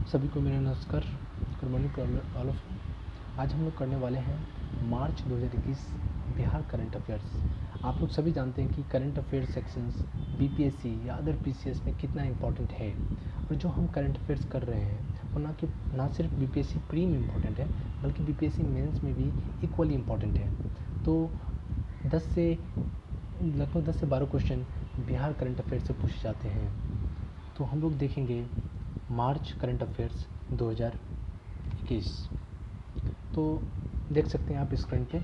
सभी को मेरा नमस्कार। Good morning all of. आज हम लोग करने वाले हैं मार्च 2021 बिहार करंट अफेयर्स। आप लोग सभी जानते हैं कि करंट अफेयर्स सेक्शंस बीपीएससी या अदर पीसीएस में कितना इम्पोर्टेंट है, और जो हम करंट अफेयर्स कर रहे हैं वो ना सिर्फ बीपीएससी प्री में इम्पोर्टेंट है बल्कि बीपीएससी मेंस में भी इक्वली इम्पोर्टेंट है। तो लगभग 10 से 12 क्वेश्चन बिहार करंट अफेयर्स से पूछे जाते हैं। तो हम लोग देखेंगे मार्च करंट अफेयर्स 2021। तो देख सकते हैं आप स्क्रीन पे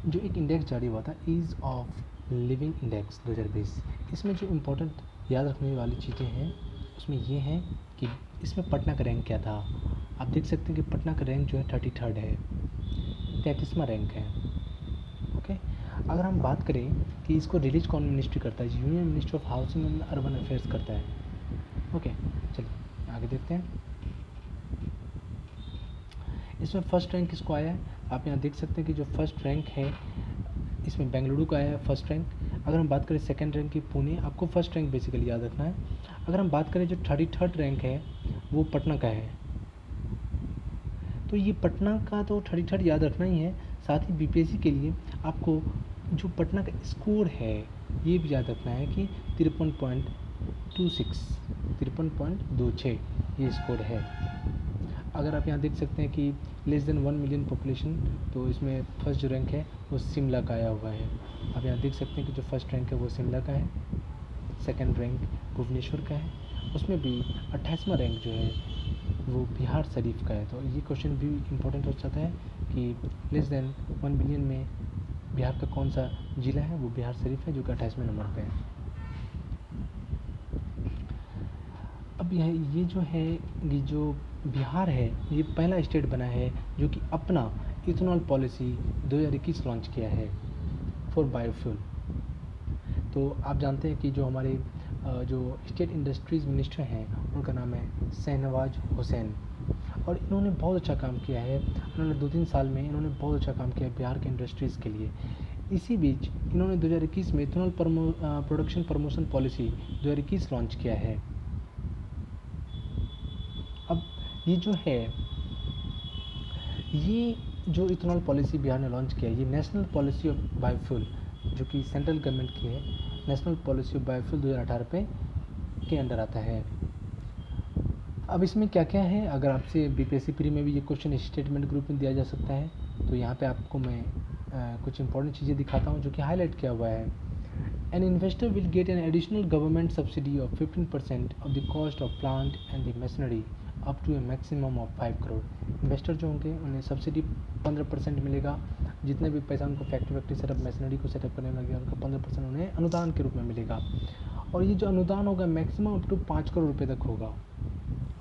जो एक इंडेक्स जारी हुआ था, ईज़ ऑफ लिविंग इंडेक्स 2020। इसमें जो इम्पोर्टेंट याद रखने वाली चीज़ें हैं उसमें ये हैं कि इसमें पटना का रैंक क्या था। आप देख सकते हैं कि पटना का रैंक जो है 33rd है, 33वां रैंक है। ओके, अगर हम बात करें कि इसको रिलीज कौन मिनिस्ट्री करता है, union ministry of housing and urban affairs करता है। ओके, चलिए आगे देखते हैं। इसमें फर्स्ट रैंक किसको आया है, आप यहाँ देख सकते हैं कि जो फर्स्ट रैंक है इसमें बेंगलुरु का आया है फर्स्ट रैंक। अगर हम बात करें सेकंड रैंक की पुणे, आपको फर्स्ट रैंक बेसिकली याद रखना है। अगर हम बात करें जो 33rd रैंक है वो पटना का है। तो ये पटना का तो 33rd याद रखना ही है, साथ ही बीपीएससी के लिए आपको जो पटना का स्कोर है ये भी याद रखना है कि 53.26 ये स्कोर है। अगर आप यहाँ देख सकते हैं कि लेस देन 1 मिलियन पॉपुलेशन, तो इसमें फर्स्ट जो रैंक है वो शिमला का आया हुआ है। आप यहाँ देख सकते हैं कि जो फर्स्ट रैंक है वो शिमला का है, सेकंड रैंक भुवनेश्वर का है, उसमें भी 28वां रैंक जो है वो बिहार शरीफ का है। तो ये क्वेश्चन भी इम्पोर्टेंट हो जाता है कि लेस देन 1 बिलियन में बिहार का कौन सा ज़िला है, वो बिहार शरीफ है जो कि 28वें नंबर पे है। अब ये जो है, ये जो बिहार है ये पहला स्टेट बना है जो कि अपना इथेनॉल पॉलिसी 2021 लॉन्च किया है फॉर बायोफ्यूल। तो आप जानते हैं कि जो हमारे जो स्टेट इंडस्ट्रीज़ मिनिस्टर हैं उनका नाम है शहनवाज हुसैन, और इन्होंने बहुत अच्छा काम किया है। उन्होंने 2-3 साल में इन्होंने बहुत अच्छा काम किया है बिहार के इंडस्ट्रीज़ के लिए। इसी बीच इन्होंने 2021 में ethanol production promotion policy 2021 launch किया है। अब ये जो है, ये जो इथेनॉल पॉलिसी बिहार ने लॉन्च किया है, ये नेशनल पॉलिसी ऑफ बायोफ्यूल जो कि सेंट्रल गवर्नमेंट की है, नेशनल पॉलिसी ऑफ बायोफ्यूल 2018 के अंडर आता है। अब इसमें क्या क्या है, अगर आपसे बीपीएससी प्री में भी ये क्वेश्चन स्टेटमेंट ग्रुप में दिया जा सकता है, तो यहाँ पे आपको मैं कुछ इंपॉर्टेंट चीज़ें दिखाता हूँ जो कि हाईलाइट किया हुआ है। An investor will get an additional government subsidy of 15% of the cost of plant and the machinery up to a maximum of 5 crore. Investor जो होंगे उन्हें सब्सिडी 15% मिलेगा। जितने भी पैसा उनको फैक्ट्री सेटअप मशीनरी को सेटअप करने लगेगा उनका 15% उन्हें अनुदान के रूप में मिलेगा, और ये जो अनुदान होगा मैक्सिमम अप टू 5 करोड़ रुपये तक होगा।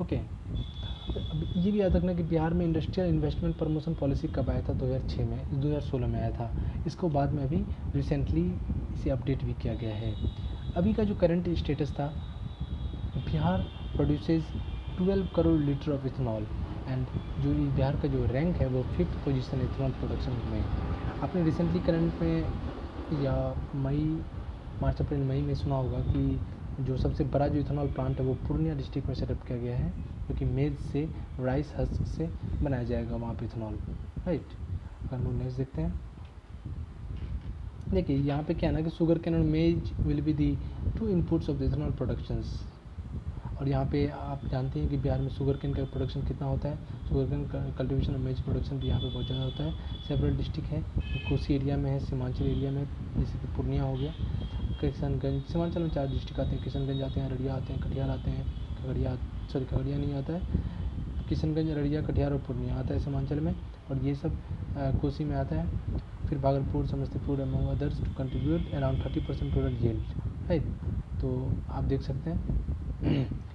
ओके, अब ये भी याद रखना कि बिहार में इंडस्ट्रियल इन्वेस्टमेंट प्रमोशन पॉलिसी कब आया था, 2016 में आया था। इसको बाद में अभी रिसेंटली इसे अपडेट भी किया गया है। अभी का जो करंट स्टेटस था, Bihar produces 12 crore litre of ethanol, and जो बिहार का जो रैंक है वो 5th पोजीशन इथेनॉल प्रोडक्शन में। आपने रिसेंटली करंट में या मार्च अप्रैल मई में सुना होगा कि जो सबसे बड़ा जो इथेनॉल प्लांट है वो पूर्णिया डिस्ट्रिक्ट में सेटअप किया गया है, क्योंकि मेज से राइस हस्क से बनाया जाएगा वहाँ पे इथेनॉल, राइट। अगर हम लोग नेक्स्ट देखते हैं, देखिए यहाँ पे क्या है ना कि शुगर कैन और मेज will be the 2 inputs of the ethanol productions. और यहाँ पे आप जानते हैं कि बिहार में शुगर कैन का प्रोडक्शन कितना होता है, शुगर कैन कल्टीवेशन और मेज प्रोडक्शन भी यहाँ पे बहुत ज़्यादा होता है। सेवरल डिस्ट्रिक्ट है, कोसी एरिया में है, सीमांचल एरिया में जैसे कि पूर्णिया हो गया, किशनगंज। सीमांचल में 4 डिस्ट्रिक्ट आते हैं, किशनगंज आते हैं, अररिया आते हैं, कटिहार आते हैं, खगड़िया नहीं आता है, किशनगंज, अररिया, कटिहार और पूर्णिया आता है सीमांचल में, और ये सब कोसी में आता है। फिर Bhagalpur, Samastipur among others to contribute around 30% total yield, right. तो आप देख सकते हैं।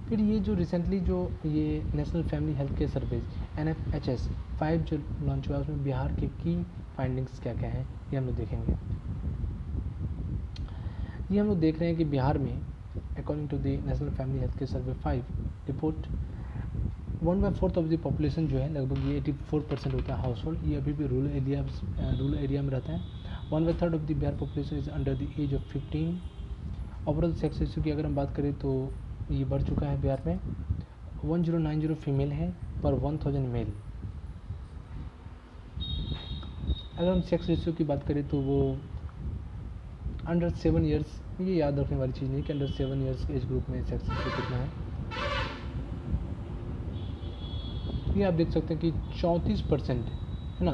फिर ये जो रिसेंटली जो ये national family health care service NFHS 5 जो लॉन्च हुआ, उसमें बिहार के की फाइंडिंग्स क्या क्या हैं ये हम लोग देखेंगे। ये हम लोग देख रहे हैं कि बिहार में according to the national family health care survey 5 report 1/4 of the population जो है, लगभग ये 84% होता है हाउस होल्ड, ये अभी भी रूरल एरिया में रहता है। 1/3 of the Bihar population is under the age of 15। Overall sex ratio की अगर हम बात करें तो ये बढ़ चुका है बिहार में। 1090 फीमेल है पर 1000 मेल। अगर हम सेक्स रेशियो की बात करें तो वो अंडर 7 ईयर्स, ये याद रखने वाली चीज़ नहीं कि अंडर 7 ईयर्स एज ग्रुप में सेक्स रेशियो कितना है। ये आप देख सकते हैं कि 34% है ना,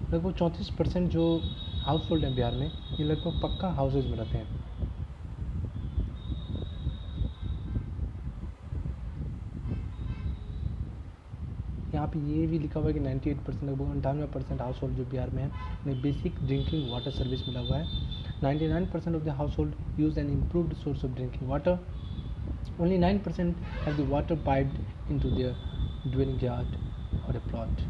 लगभग 34% जो हाउस होल्ड हैं बिहार में, ये लगभग पक्का हाउसेज में रहते हैं। यहाँ पे ये भी लिखा हुआ है कि 98%, लगभग 98% हाउस होल्ड जो बिहार में है उन्हें बेसिक ड्रिंकिंग वाटर सर्विस मिला हुआ है। 99% of the house hold use an improved source of drinking water. Only 9% have the water piped into their dwelling yard और ए प्लॉट।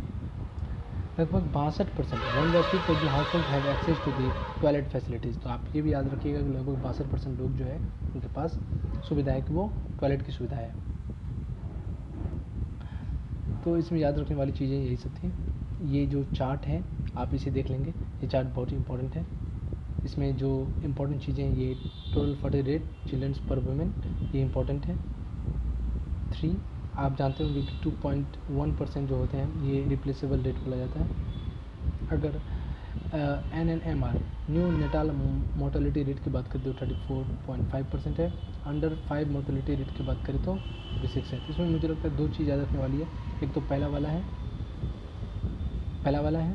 लगभग 62% 1/5 of the house hold have access to the toilet facilities. तो आप ये भी याद रखिएगा कि लगभग 62% लोग जो है उनके पास सुविधा है कि वो टॉयलेट की सुविधा है। तो इसमें याद रखने वाली चीज़ें यही सब थी। ये जो चार्ट है आप इसे देख लेंगे, ये चार्ट बहुत ही इंपॉर्टेंट है। इसमें जो इम्पोर्टेंट चीज़ें हैं, ये टोटल फर्टिलिटी रेट चिल्ड्रंस पर वुमेन, ये इम्पोर्टेंट है। 3 आप जानते होंगे कि 2.1% जो होते हैं ये रिप्लेसेबल रेट बोला जाता है। अगर NNMR new Natal mortality rate की बात करें तो 34.5% है। अंडर 5 मोर्टेलिटी रेट की बात करें तो 6 है। इसमें मुझे लगता है 2 चीज़ याद रखने वाली है। एक तो पहला वाला है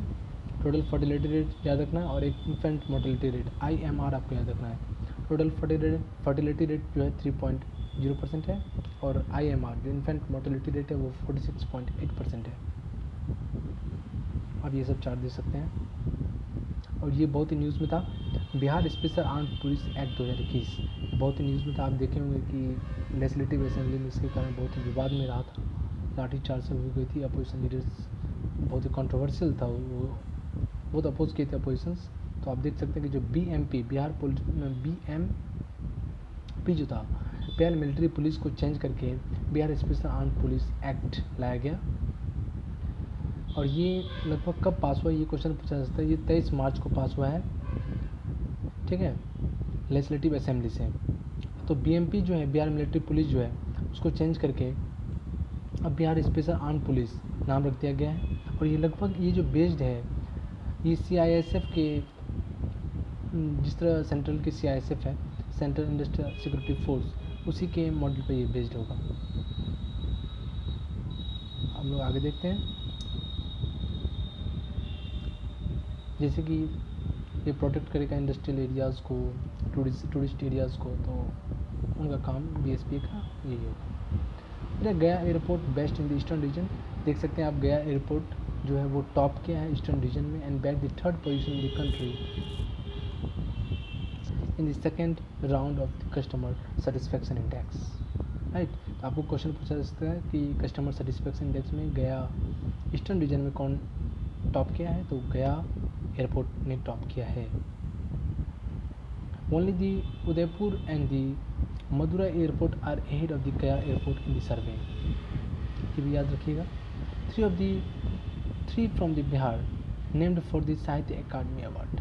टोटल फर्टिलिटी रेट याद रखना है, और एक इन्फेंट मोर्टेलिटी रेट IMR आपको याद रखना है। टोटल फर्टिलिटी रेट जो है 3.0% है, और IMR जो इन्फेंट मोर्टेलिटी रेट है वो 46.8% है। आप ये सब चार्ट देख सकते हैं। और ये बहुत ही न्यूज़ में था, Bihar special armed police act 2021 बहुत ही न्यूज़ में था। आप देखे होंगे कि लेजिस्लेटिव असेंबली में इसके कारण बहुत ही विवाद में रहा था, लाठीचार्ज से हो गई थी। अपोजिशन लीडर्स बहुत ही कंट्रोवर्शियल था, वो बहुत अपोज किए थे अपोजिशंस। तो आप देख सकते हैं कि जो BMP बिहार BMP जो था, बिहार मिलिट्री पुलिस को चेंज करके Bihar special armed police act लाया गया। और ये लगभग कब पास हुआ, ये क्वेश्चन पूछा जा सकता है। ये 23 मार्च को पास हुआ है, ठीक है, लेजिस्लेटिव असेंबली से। तो BMP जो है बिहार मिलिट्री पुलिस जो है उसको चेंज करके अब बिहार स्पेशल आर्म्ड पुलिस नाम रख दिया गया है। और ये लगभग ये जो बेस्ड है ये CISF के, जिस तरह सेंट्रल के CISF है, सेंट्रल इंडस्ट्रियल सिक्योरिटी फोर्स, उसी के मॉडल पे ये बेस्ड होगा। हम लोग आगे देखते हैं। जैसे कि ये प्रोटेक्ट करेगा इंडस्ट्रियल एरियाज़ को, टूरिस्ट एरियाज़ को, तो उनका काम BSP का यही होगा। गया airport best in the eastern region, देख सकते हैं आप गया एयरपोर्ट जो है वो टॉप किया है ईस्टर्न रीजन में, and back the 3rd position in the country in the second round of the customer satisfaction index. Right, तो आपको क्वेश्चन पूछा जा सकता है कि कस्टमर सेटिस्फेक्शन इंडेक्स में गया ईस्टर्न रीजन में कौन टॉप किया है, तो गया एयरपोर्ट ने टॉप किया है। Only the Udaipur and the Madura airport are ahead of the Gaya airport in the survey, ये भी याद रखिएगा। 3 from the Bihar named for the Sahitya Akademi award.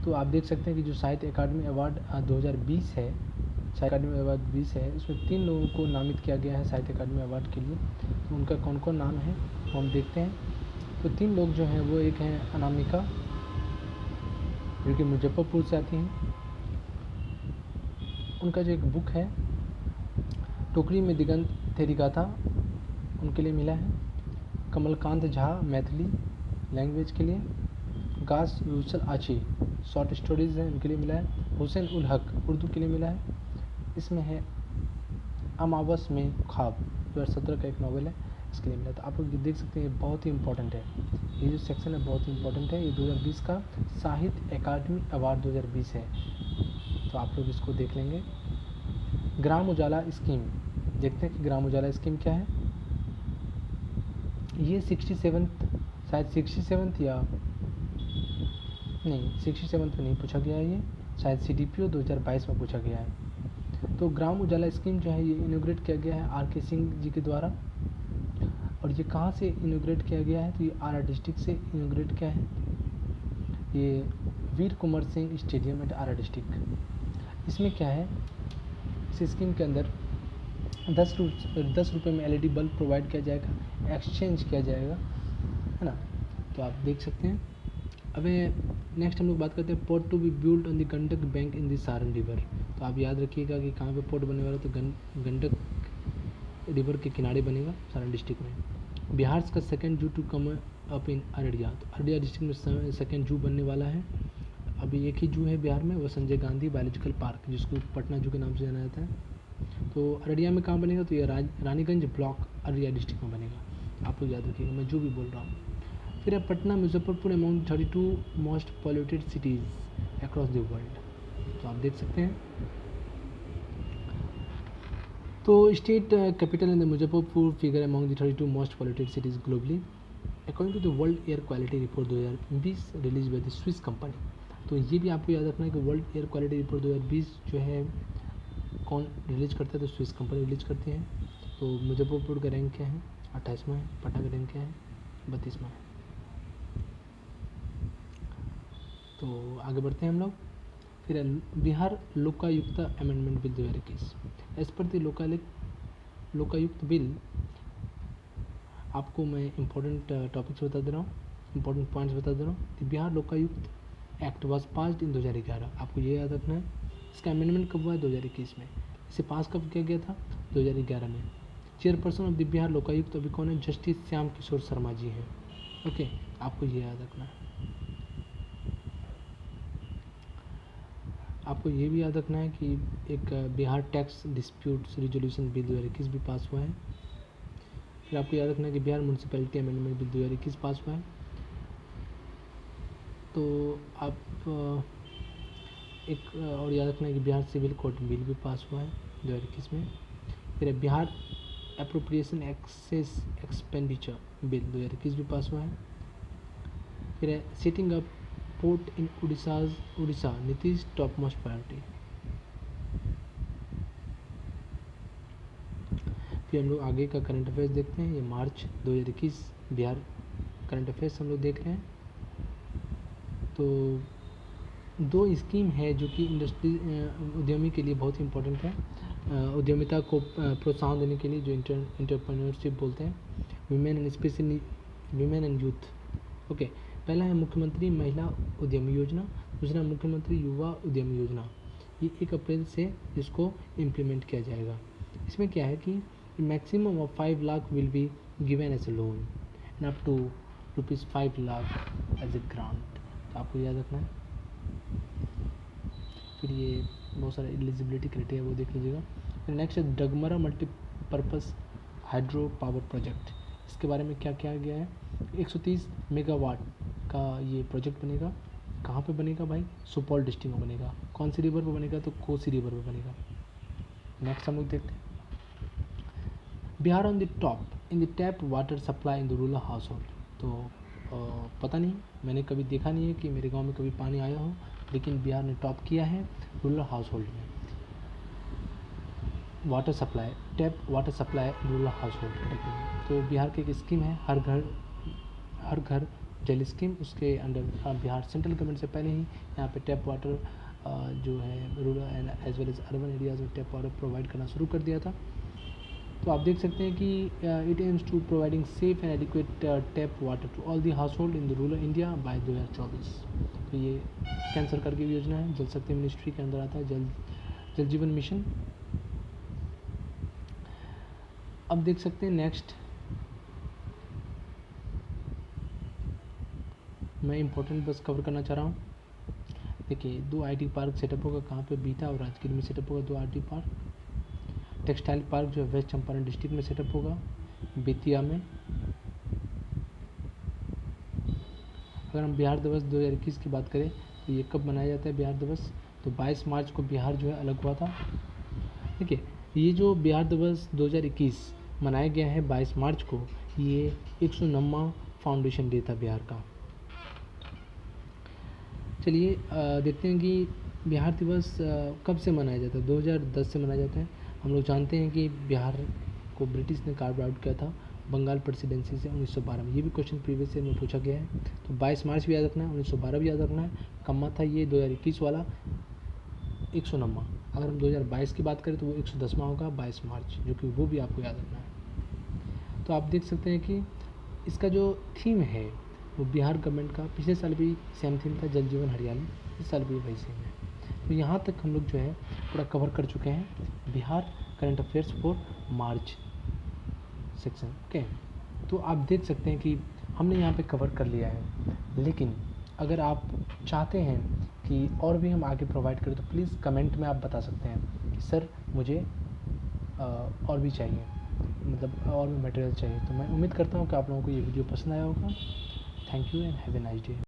तो आप देख सकते हैं कि जो साहित्य अकादमी अवार्ड 2020 है, साहित्य अकादमी अवार्ड 20 है, उसमें 3 लोगों को नामित किया गया है साहित्य अकादमी अवार्ड के लिए। तो उनका कौन कौन नाम है वो हम देखते हैं। तो 3 लोग जो हैं वो, एक हैं अनामिका जो कि मुजफ्फरपुर से आती हैं, उनका जो एक बुक है टोकरी में दिगंत तेरी गाथा, उनके लिए मिला है। कमलकांत झा मैथिली लैंग्वेज के लिए। गास रूसल आची शॉर्ट स्टोरीज़ हैं, उनके लिए मिला है। हुसैन उल हक उर्दू के लिए मिला है। इसमें है अमावस में ख्वाब 2017 का एक नावल है, इसके लिए मिला। तो आप लोग ये देख सकते हैं, ये बहुत ही इंपॉर्टेंट है, ये जो सेक्शन है बहुत ही इंपॉर्टेंट है। ये 2020 का साहित्य अकादमी अवार्ड 2020 है, तो आप लोग इसको देख लेंगे। ग्राम उजाला स्कीम, देखते हैं कि ग्राम उजाला स्कीम क्या है। ये 67th शायद 67th या नहीं 67th में नहीं पूछा गया है, ये शायद CDPO 2022 में पूछा गया है। तो ग्राम उजाला स्कीम जो है ये इनोग्रेट किया गया है RK सिंह जी के द्वारा। और ये कहाँ से इनोग्रेट किया गया है, तो ये आरा डिस्ट्रिक्ट से इनोग्रेट किया है। ये वीर कुंवर सिंह स्टेडियम एट आरा डिस्ट्रिक्ट। इसमें क्या है, इस स्कीम के अंदर 10 रुपये में LED बल्ब प्रोवाइड किया जाएगा, एक्सचेंज किया जाएगा, है ना। तो आप देख सकते हैं। अब नेक्स्ट हम लोग बात करते हैं port to be build on the Gandak bank in the Saran river. तो आप याद रखिएगा कि कहाँ पे पोर्ट बनने वाला, तो गंडक रिवर के किनारे बनेगा, सारण डिस्ट्रिक्ट में। बिहार का second zoo to come up in Araria. तो अररिया डिस्ट्रिक्ट में सेकेंड जू बनने वाला है। अभी एक ही जू है बिहार में, वो संजय गांधी बायोलॉजिकल पार्क, जिसको पटना जू के नाम से जाना जाता है। तो अररिया में कहाँ बनेगा, तो ये रानीगंज ब्लॉक अररिया डिस्ट्रिक्ट में बनेगा। आप लोग याद रखिएगा, मैं जो भी बोल रहा हूँ। फिर है Patna Muzaffarpur among 32 most polluted cities across the world. तो आप देख सकते हैं। तो state capital in the Muzaffarpur figure among the 32 most polluted cities globally according to the world air quality report 2020 release by the Swiss company. तो ये भी आपको याद रखना है कि वर्ल्ड एयर क्वालिटी रिपोर्ट 2020 जो है कौन रिलीज करता है, तो स्विस कंपनी रिलीज करती है। तो मुजफ्फरपुर का रैंक क्या है, 28वां है। पटना का रैंक क्या है, 32वां है। तो आगे बढ़ते हैं हम लोग। फिर Bihar Lokayukta amendment bill 2021। As per the Lokayukta bill, आपको मैं इंपॉर्टेंट टॉपिक्स बता दे रहा हूँ, इंपॉर्टेंट पॉइंट्स बता दे रहा हूँ। Bihar Lokayukta act was passed in 2011। आपको ये याद रखना है। इसका अमेंडमेंट कब हुआ है, 2021 में। इसे पास कब किया गया था, 2011 में। Chairperson of the Bihar Lokayukta अभी कौन है, जस्टिस श्याम किशोर शर्मा जी हैं। ओके, आपको ये याद रखना है। आपको ये भी याद रखना है कि एक Bihar tax disputes resolution bill 2021 भी पास हुआ है। फिर आपको याद रखना है कि बिहार म्यूनसिपैलिटी अमेंडमेंट बिल 2021 पास हुआ है। तो आप एक और याद रखना है कि बिहार सिविल कोर्ट बिल भी पास हुआ है 2021 में। फिर Bihar appropriation excess expenditure bill 2021 भी पास हुआ है। फिर setting up port in Orissa Nitish top most priority. फिर हम लोग आगे का करंट अफेयर्स देखते हैं। ये मार्च 2021 बिहार करंट अफेयर्स हम लोग देख रहे हैं। तो 2 स्कीम है जो कि इंडस्ट्री उद्यमी के लिए बहुत ही इम्पोर्टेंट है, उद्यमिता को प्रोत्साहन देने के लिए, जो इंटरप्रेन्योरशिप बोलते हैं, women and specially women and youth. Okay, पहला है मुख्यमंत्री महिला उद्यमी योजना, दूसरा मुख्यमंत्री युवा उद्यमी योजना। ये 1 अप्रैल से इसको इम्प्लीमेंट किया जाएगा। इसमें क्या है कि maximum of 5 lakh will be given as a loan and up to ₹5 lakh as a grant. तो आपको याद रखना है। फिर ये बहुत सारे एलिजिबिलिटी क्राइटेरिया वो देख लीजिएगा। फिर नेक्स्ट है डगमरा मल्टीपर्पज़ हाइड्रो पावर प्रोजेक्ट। इसके बारे में क्या किया गया है, 130 मेगावाट का ये प्रोजेक्ट बनेगा। कहाँ पे बनेगा भाई, सुपौल डिस्ट्रिक्ट में बनेगा। कौन सी रिवर पे बनेगा, तो कोसी रिवर पे बनेगा। नेक्स्ट हम लोग देखते हैं, Bihar on the top in the tap water supply in the rural house hold. तो पता नहीं, मैंने कभी देखा नहीं है कि मेरे गांव में कभी पानी आया हो, लेकिन बिहार ने टॉप किया है रूरल हाउस होल्ड में। Water supply, tap water supply rural house hold. तो बिहार की एक स्कीम है हर घर जल स्कीम, उसके अंडर बिहार सेंट्रल गवर्नमेंट से पहले ही यहाँ पे टैप वाटर जो है rural and as well as urban areas में टैप वाटर प्रोवाइड करना शुरू कर दिया था। तो आप देख सकते हैं कि it aims to providing safe and adequate tap water to all the house hold in the rural India by 2024। तो ये केंद्र सरकार की योजना है, जल शक्ति मिनिस्ट्री के अंदर आता है, जल जीवन मिशन। अब देख सकते हैं नेक्स्ट, मैं इंपॉर्टेंट बस कवर करना चाह रहा हूँ। देखिए 2 IT पार्क सेटअप होगा, कहाँ पे, बीटा और राजगीर में सेटअप होगा 2 IT पार्क। टेक्सटाइल पार्क जो है वेस्ट चंपारण डिस्ट्रिक्ट में सेटअप होगा, बेतिया में। अगर हम बिहार दिवस 2021 की बात करें तो ये कब मनाया जाता है बिहार दिवस, तो 22 मार्च को बिहार जो है अलग हुआ था। देखिए ये जो बिहार दिवस 2021 मनाया गया है 22 मार्च को, ये 109वां फाउंडेशन डे था बिहार का। चलिए देखते हैं कि बिहार दिवस कब से मनाया जाता है। 2010 से मनाया जाता है। हम लोग जानते हैं कि बिहार को ब्रिटिश ने कार्व आउट किया था बंगाल प्रेसिडेंसी से 1912 में। ये भी क्वेश्चन प्रीवियस ईयर में पूछा गया है। तो 22 मार्च भी याद रखना है, 1912 भी याद रखना है। कम्मा था ये 2021 वाला 109वां। अगर हम 2022 की बात करें तो वो 110वां होगा 22 मार्च, जो कि वो भी आपको याद रखना है। तो आप देख सकते हैं कि इसका जो थीम है वो बिहार गवर्नमेंट का पिछले साल भी सेम थीम था, जल जीवन हरियाली, इस साल भी वही सेम है। तो यहाँ तक हम लोग जो है पूरा कवर कर चुके हैं Bihar current affairs for March section. Okay, तो आप देख सकते हैं कि हमने यहाँ पे कवर कर लिया है, लेकिन अगर आप चाहते हैं कि और भी हम आगे प्रोवाइड करें तो प्लीज़ कमेंट में आप बता सकते हैं कि सर मुझे और भी चाहिए, मतलब और भी मटेरियल चाहिए। तो मैं उम्मीद करता हूँ कि आप लोगों को ये वीडियो पसंद आया होगा। Thank you and have a nice day.